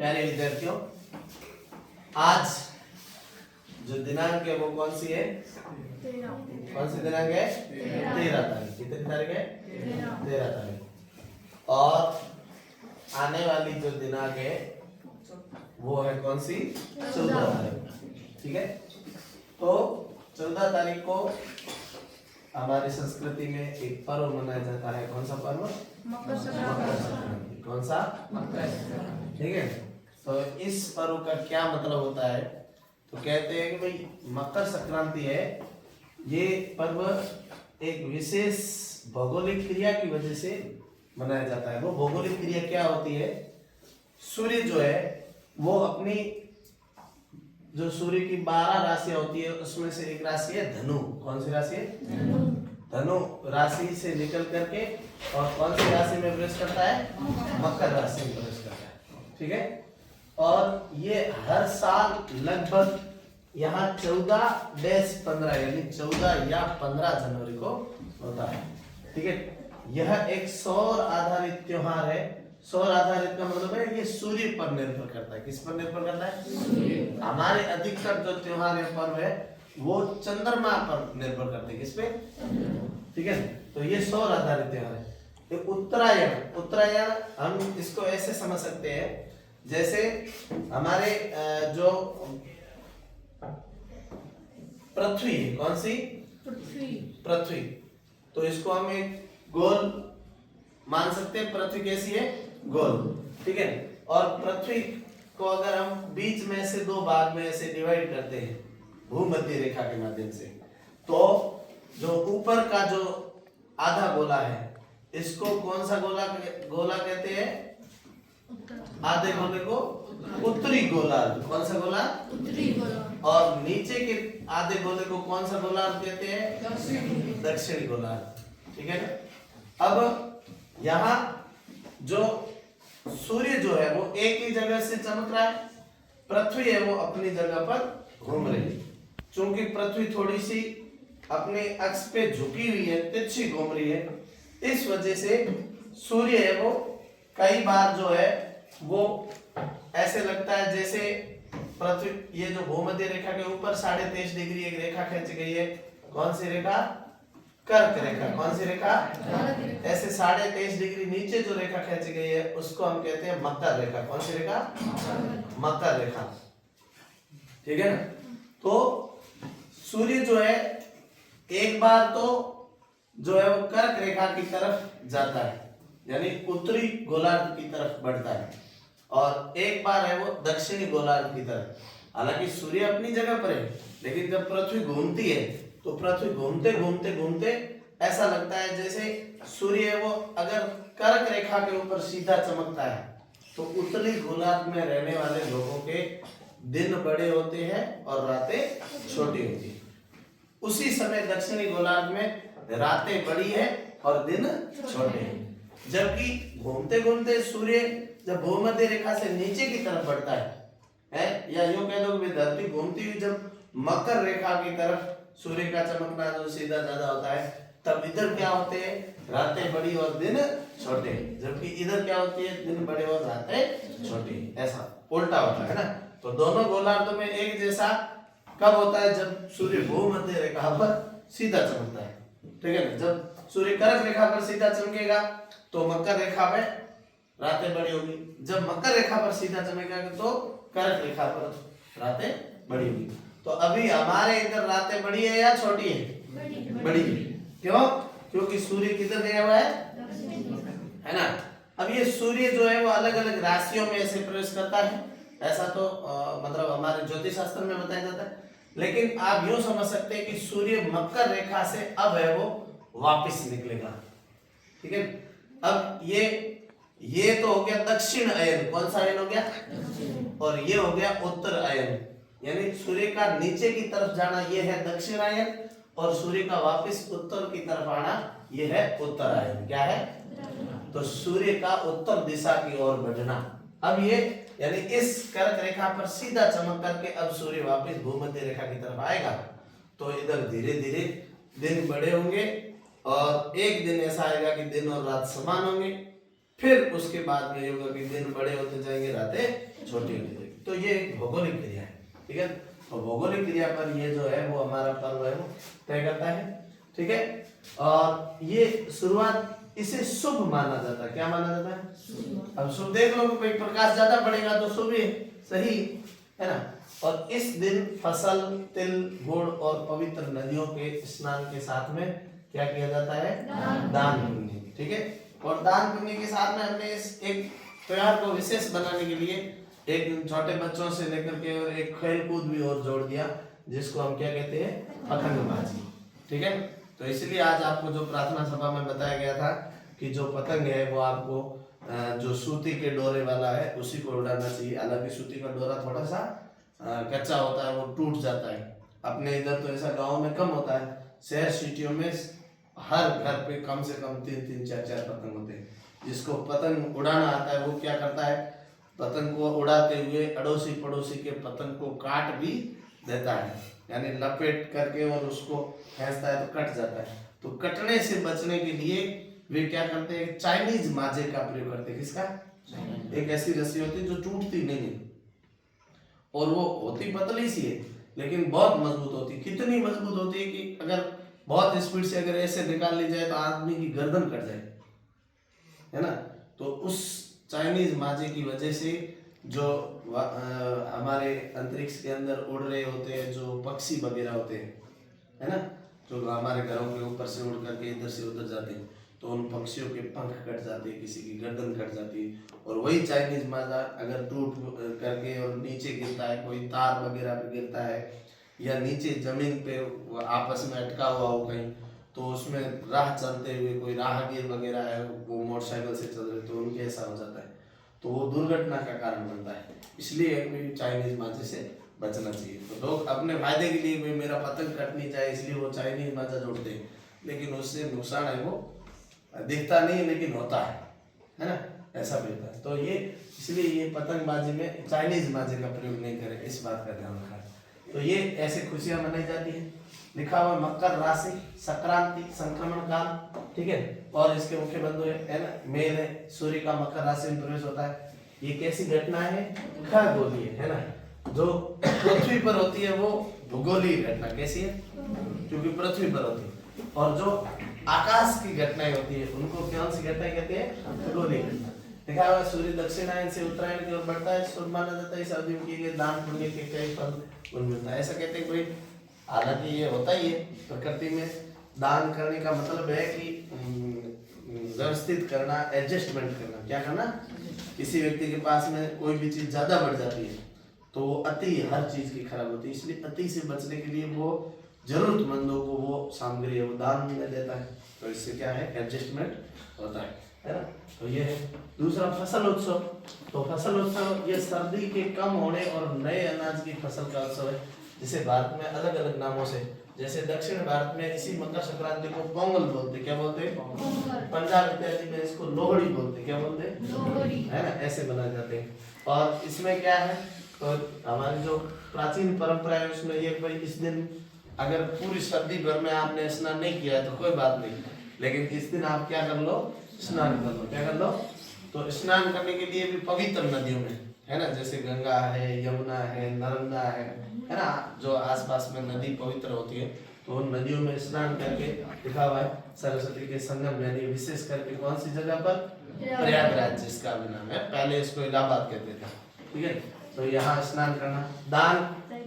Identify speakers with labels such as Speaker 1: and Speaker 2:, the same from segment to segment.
Speaker 1: प्यारे विद्यार्थियों, आज जो दिनांक है वो कौन सी है? कौन सी दिनांक है? 13 तारीख। कितनी तारीख है? 13 तारीख। और आने वाली जो दिनांक है वो है कौन सी? 14 तारीख। ठीक है, तो 14 तारीख को हमारी संस्कृति में एक पर्व मनाया जाता है। कौन सा पर्व?
Speaker 2: मकर संक्रांति।
Speaker 1: कौन सा? ठीक है, तो इस पर्व का क्या मतलब होता है? तो कहते हैं कि भाई मकर संक्रांति है, ये पर्व एक विशेष भौगोलिक क्रिया की वजह से मनाया जाता है। वो भौगोलिक क्रिया क्या होती है? सूर्य जो है वो अपनी जो सूर्य की 12 राशियां होती है उसमें से एक राशि है धनु। कौन सी राशि है? धनु राशि से निकल करके और कौन सी राशि में प्रवेश करता है? मकर राशि में प्रवेश करता है। ठीक है, और ये हर साल लगभग यहाँ 14-15 यानी 14 या 15 जनवरी को होता है। ठीक है, यह एक सौर आधारित त्योहार है। सौर आधारित का मतलब है ये सूर्य पर निर्भर करता है। किस पर निर्भर करता है? हमारे अधिकतर जो त्योहार है, पर्व है, वो चंद्रमा पर निर्भर करते हैं। किस पे? ठीक है, तो ये सौर आधारित त्योहार है। ये उत्तरायण, उत्तरायण हम इसको ऐसे समझ सकते हैं जैसे हमारे जो पृथ्वी है, कौन सी? पृथ्वी। तो इसको हम एक गोल मान सकते हैं। पृथ्वी कैसी है? गोल। ठीक है, और पृथ्वी को अगर हम बीच में से दो भाग में ऐसे डिवाइड करते हैं भूमध्य रेखा के माध्यम से, तो जो ऊपर का जो आधा गोला है इसको कौन सा गोला कहते हैं? आधे गोले को उत्तरी गोलार्ध। कौन सा गोला?
Speaker 2: उत्तरी गोलार्ध।
Speaker 1: और नीचे के आधे गोले को कौन सा गोलार्ध कहते हैं? दक्षिणी गोलार्ध। ठीक है ना। अब यहाँ जो सूर्य जो है वो एक ही जगह से चमक रहा है, पृथ्वी है वो अपनी जगह पर घूम रही है। चूंकि पृथ्वी थोड़ी सी अपने अक्ष पे झुकी हुई है, तिरछी घूम रही है, इस वजह से सूर्य है वो कई बार जो है वो ऐसे लगता है जैसे पृथ्वी, ये जो भूमध्य रेखा के ऊपर 23.5 डिग्री एक रेखा खींच गई है। कौन सी रेखा? कर्क रेखा। कौन सी रेखा? ऐसे 23.5 डिग्री नीचे जो रेखा खींच गई है उसको हम कहते हैं मकर रेखा। कौन सी रेखा? मकर रेखा। ठीक है ना। तो सूर्य जो है एक बार तो जो है वो कर्क रेखा की तरफ जाता है, यानी उत्तरी गोलार्ध की तरफ बढ़ता है, और एक बार है वो दक्षिणी गोलार्ध की तरफ। हालांकि सूर्य अपनी जगह पर है, लेकिन जब पृथ्वी घूमती है तो पृथ्वी घूमते घूमते घूमते ऐसा लगता है जैसे सूर्य है वो अगर कर्क रेखा के ऊपर सीधा चमकता है तो उत्तरी गोलार्ध में रहने वाले लोगों के दिन बड़े होते हैं और रातें छोटी होती है। उसी समय दक्षिणी गोलार्ध में रातें बड़ी है और दिन छोटे हैं। जबकि घूमते घूमते सूर्य जब भूमध्य रेखा से नीचे की तरफ बढ़ता है या यूं कह दो कि धरती घूमती हुई जब मकर रेखा की तरफ सूर्य का चमकना जो सीधा ज्यादा होता है, तब इधर क्या होते हैं? रातें बड़ी और दिन छोटे। जबकि इधर क्या होती है? दिन बड़े और रातें छोटी। ऐसा उल्टा होता है ना। तो दोनों गोलार्धों में एक जैसा कब होता है? जब सूर्य भूमध्य रेखा पर सीधा चमकता है। ठीक है ना। जब सूर्य कर्क रेखा पर सीधा चमकेगा तो मकर रेखा में रातें बड़ी होगी। जब मकर रेखा पर सीधा चमकेगा तो कर्क रेखा पर रातें बड़ी होगी। तो अभी हमारे इधर रातें बड़ी है या छोटी है? बड़ी है। क्यों? क्योंकि सूर्य किधर गया हुआ है ना। अब ये सूर्य जो है वो अलग अलग राशियों में ऐसे प्रवेश करता है, ऐसा तो मतलब हमारे ज्योतिष शास्त्र में बताया जाता है। लेकिन आप यूं समझ सकते हैं कि सूर्य मकर रेखा से अब है वो वापस निकलेगा। ठीक है, अब ये तो हो गया दक्षिण अयन। कौन सा अयन हो गया? और ये हो गया उत्तर अयन, यानी सूर्य का नीचे की तरफ जाना ये है दक्षिण अयन, और सूर्य का वापस उत्तर की तरफ आना ये है उत्तर अयन। क्या है? तो सूर्य का उत्तर दिशा की ओर बढ़ना। अब ये यानी इस कर्क रेखा पर सीधा चमक करके अब सूर्य वापस भूमध्य रेखा की तरफ आएगा, तो इधर धीरे धीरे दिन बड़े होंगे और एक दिन ऐसा आएगा कि दिन और रात समान होंगे। फिर उसके बाद में योगा के दिन बड़े होते जाएंगे, रातें छोटी होती जाएंगी। तो ये एक भौगोलिक क्रिया है, ठीक है। और भौगोलिक क्रिया पर ये जो है वो हमारा पर्व है वो तय करता है, ठीक है। और ये शुरुआत इसे शुभ माना जाता है। क्या माना जाता है? अब शुभ देख लो, कोई प्रकाश ज्यादा पड़ेगा तो शुभ है, सही है ना। और इस दिन फसल, तिल, गुड़ और पवित्र नदियों के स्नान के साथ में क्या किया जाता है? दान पुण्य, ठीक है। और दान पुण्य के साथ में हमने इस एक त्योहार को विशेष बनाने के लिए एक छोटे बच्चों से लेकर के और एक खेल कूद भी और जोड़ दिया, जिसको हम क्या कहते हैं? पतंगबाजी, ठीक है। तो इसलिए आज आपको जो प्रार्थना सभा में बताया गया था कि जो पतंग है वो आपको जो सूती के डोरे वाला है उसी को उड़ाना चाहिए। हालांकि सूती का डोरा थोड़ा सा कच्चा होता है, वो टूट जाता है। अपने इधर तो ऐसा गांव में कम होता है, शहर सिटियों में हर घर पे कम से कम 3-3, 4-4 पतंग होते हैं। जिसको पतंग उड़ाना आता है वो क्या करता है? पतंग को उड़ाते हुए अड़ोसी पड़ोसी के पतंग को काट भी देता है, यानी लपेट करके और उसको फेंकता है तो कट जाता है। तो कटने से बचने के लिए वे क्या करते हैं? चाइनीज माजे का प्रयोग करते हैं। किसका? एक ऐसी रस्सी होती है जो टूटती नहीं है और वो होती पतली सी है लेकिन बहुत मजबूत होती है। कितनी मजबूत होती है कि अगर बहुत स्पीड से अगर ऐसे निकाल ली जाए तो आदमी की गर्दन कट जाए, है ना। तो उस चाइनीज माजे की वजह से जो हमारे अंतरिक्ष के अंदर उड़ रहे होते हैं जो पक्षी वगैरह होते हैं, है ना, जो हमारे घरों के ऊपर से उड़ करके इधर से उधर जाते हैं, तो उन पक्षियों के पंख कट जाते हैं, किसी की गर्दन कट जाती है। और वही चाइनीज माजा अगर टूट करके और नीचे गिरता है, कोई तार वगैरह पे गिरता है या नीचे जमीन पे आपस में अटका हुआ हो कहीं, तो उसमें राह चलते हुए कोई राहगीर वगैरह है वो मोटरसाइकिल से चल रहे तो उनके ऐसा हो जाता है तो वो दुर्घटना का कारण बनता है। इसलिए चाइनीज माजे से बचना चाहिए। तो लोग अपने फायदे के लिए भी मेरा पतंग कट नहीं जाए इसलिए वो चाइनीज माजा जोड़ते हैं, लेकिन उससे नुकसान है वो दिखता नहीं लेकिन होता है ना, ऐसा भी होता है। तो ये इसलिए ये पतंगबाजी में चाइनीज माजे का प्रयोग नहीं करें, इस बात का ध्यान रखा। तो ये ऐसे खुशियां मनाई जाती है। लिखा हुआ मकर राशि, संक्रांति, संक्रमण काल, ठीक है। और इसके मुख्य बिंदु है ना, मेल है, सूर्य का मकर राशि में प्रवेश होता है। ये कैसी घटना है? खगोलीय, है ना। जो पृथ्वी पर होती है वो भूगोलीय घटना। कैसी है? क्योंकि पृथ्वी पर होती है। और जो आकाश की घटनाएं होती है उनको कौन सी घटनाएं कहते हैं? खगोलीय घटना। देखा हुआ सूर्य दक्षिणायन से उत्तरायण की ओर बढ़ता है, शुभ माना जाता है। इस अवधि में किए गए दान पुण्य के कई फल उनमें मिलता है, ऐसा कहते हैं कोई। हालांकि ये होता ही है प्रकृति में, दान करने का मतलब है कि व्यवस्थित करना, एडजस्टमेंट करना। क्या करना? किसी व्यक्ति के पास में कोई भी चीज ज्यादा बढ़ जाती है तो वो अति हर चीज की खराब होती है, इसलिए अति से बचने के लिए वो जरूरतमंदों को वो सामग्री है वो दान में देता है। तो इससे क्या है? एडजस्टमेंट होता है ना। तो ये है। दूसरा फसल उत्सव। तो फसल उत्सव ये सर्दी के कम होने और नए अनाज की फसल का उत्सव है, जिसे भारत में अलग अलग नामों से, जैसे दक्षिण भारत में इसी मकर संक्रांति को पोंगल बोलते। क्या बोलते हैं? पंजाब इत्यादि में इसको लोहड़ी बोलते। क्या बोलते हैं? है ना, ऐसे मनाए जाते हैं। और इसमें क्या है? तो हमारी जो प्राचीन परंपरा है उसमें ये भाई इस दिन अगर पूरी सर्दी भर में आपने स्नान नहीं किया है तो कोई बात नहीं, लेकिन इस दिन आप क्या कर लो? स्नान कर लो। क्या कर लो? तो स्नान करने के लिए भी पवित्र नदियों में, है ना, जैसे गंगा है, यमुना है, नर्मदा है ना, जो आसपास में नदी पवित्र होती है तो उन नदियों में स्नान करके लिखा हुआ है सरस्वती के संगम, यानी विशेष करके कौन सी जगह पर? प्रयागराज, जिसका भी नाम है, पहले इसको इलाहाबाद कहते थे, ठीक है। तो यहाँ स्नान करना।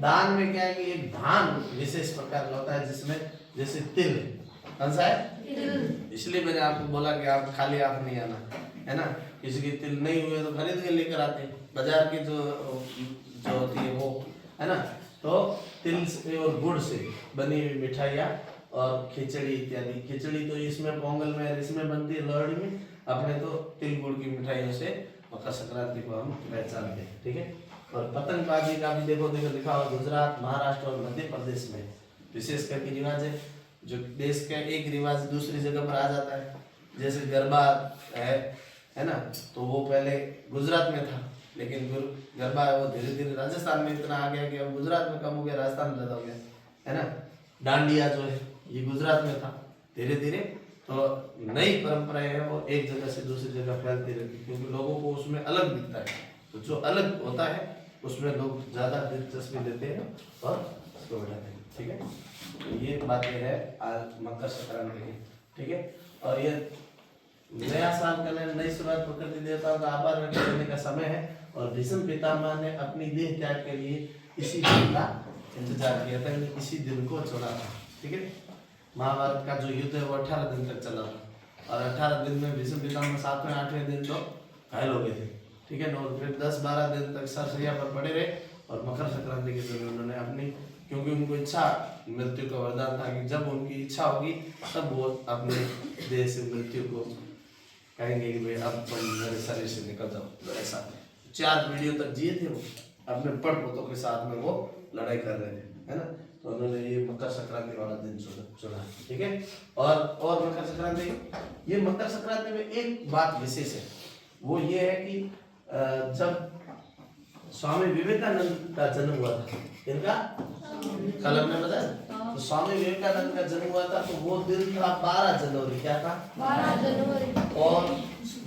Speaker 1: दान में क्या है कि एक धान विशेष प्रकार का होता है जिसमें जैसे तिल, कौन सा है? इसलिए मैंने आपको बोला कि आप खाली आप नहीं आना, है ना। किसी की तिल नहीं हुए तो खरीद के लेकर आते, बाजार की जो होती है वो, है ना। तो तिल से और गुड़ से बनी हुई मिठाइयाँ और खिचड़ी इत्यादि। खिचड़ी तो इसमें पोंगल में इसमें बनती है, लोहड़ी में। अपने तो तिल गुड़ की मिठाइयों से मकर संक्रांति को हम पहचानते हैं, ठीक है। और पतंगबाजी का भी देखो लिखा हुआ गुजरात, महाराष्ट्र और मध्य प्रदेश में विशेष करके रिवाज है। जो देश का एक रिवाज दूसरी जगह पर आ जाता है, जैसे गरबा है ना, तो वो पहले गुजरात में था, लेकिन गरबा वो धीरे धीरे राजस्थान में इतना आ गया कि अब गुजरात में कम हो गया, राजस्थान में ज्यादा हो गया, है ना। डांडिया जो है ये गुजरात में था, धीरे धीरे तो नई परंपराएं हैं वो एक जगह से दूसरी जगह फैलती रहती है, क्योंकि लोगों को उसमें अलग दिखता है। तो जो अलग होता है उसमें लोग ज्यादा दिलचस्पी लेते हैं और उसको बढ़ाते हैं। ठीक है, तो ये बातें है आज मकर संक्रांति की। ठीक है, और ये नया साल का नई शुरुआत प्रकृति देवताओं का आभार व्यक्त करने का समय है। और भीष्म पितामह ने अपनी देह त्याग के लिए इसी दिन का इंतजार किया था, इसी दिन को चुना था। ठीक है, महाभारत का जो युद्ध है वो 18 दिन तक चला था, और 18 दिन में भीष्म पितामह 7वें 8वें दिन तो घायल हो गए थे। ठीक है ना, और फिर 10-12 दिन तक सरसैया पर पड़े रहे, और मकर संक्रांति के दिन उन्होंने अपनी, क्योंकि उनको इच्छा मृत्यु का वरदान था कि जब उनकी इच्छा होगी तब वो अपने देह से मृत्यु को कहेंगे कि भाई अब तुम मेरे शरीर से निकल जाओ। तो ऐसा 4 पीढ़ियों तक जिए थे वो, अपने पड़ पोतों के साथ में वो लड़ाई कर रहे थे, है ना। तो उन्होंने ये मकर संक्रांति वाला दिन चुना। ठीक है, और मकर संक्रांति, ये मकर संक्रांति में एक बात विशेष है, वो ये है कि जब स्वामी विवेकानंद का जन्म हुआ था, इनका कल हमने बताया, तो स्वामी विवेकानंद का जन्म हुआ था, तो वो दिन था 12 जनवरी। क्या था?
Speaker 2: 12 जनवरी।
Speaker 1: और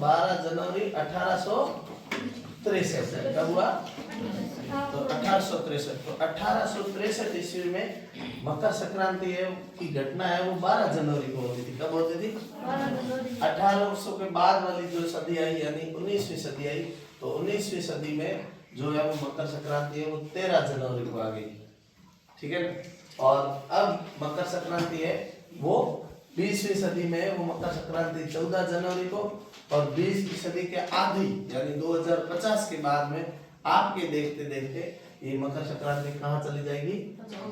Speaker 1: 12 जनवरी 1863 कब हुआ? तो 1863। तो 1863 ईस्वी में मकर संक्रांति की घटना है वो 12 जनवरी को होती थी। कब होती थी?
Speaker 2: 12 जनवरी।
Speaker 1: 1800 के बाद वाली जो सदी आई, यानी 19वीं सदी आई, तो 19वीं सदी में जो है वो मकर संक्रांति है वो 13 जनवरी को आ गई। ठीक है, और अब मकर संक्रांति है वो 20वीं सदी में है, वो मकर संक्रांति 14 जनवरी को, और 20वीं सदी के आधी यानी 2050 के बाद में आपके देखते देखते ये मकर संक्रांति कहाँ चली जाएगी?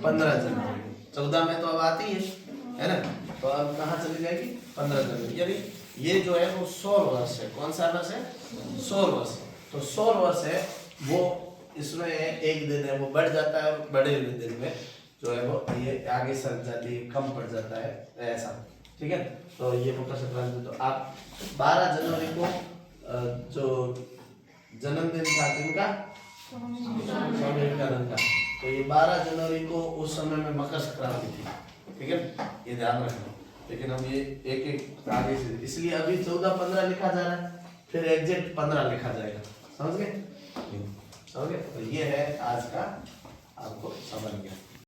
Speaker 1: 15 जनवरी को। 14 में तो अब आती है ना, तो अब कहाँ चली जाएगी? 15 जनवरी। यानी ये जो है वो 100 वर्ष है। कौन सा वर्ष है? 100 वर्ष। तो 100 वर्ष है वो, इसमें एक दिन है वो बढ़ जाता है, और बड़े हुए दिन में जो है वो ये आगे सर जाती है, कम पड़ जाता है, ऐसा। ठीक है, तो ये मकर संक्रांति, तो आप 12 जनवरी को जो जन्मदिन था किनका? स्वामी विवेकानंद का, तो ये 12 जनवरी को उस समय में मकर संक्रांति थी। ठीक है, ये ध्यान रखना। लेकिन हम ये एक एक आगे से, इसलिए अभी 14-15 लिखा जा रहा है, फिर एग्जैक्ट 15 लिखा जाएगा। समझ गए? समझ गए? तो ये है आज का आपको समझ गया।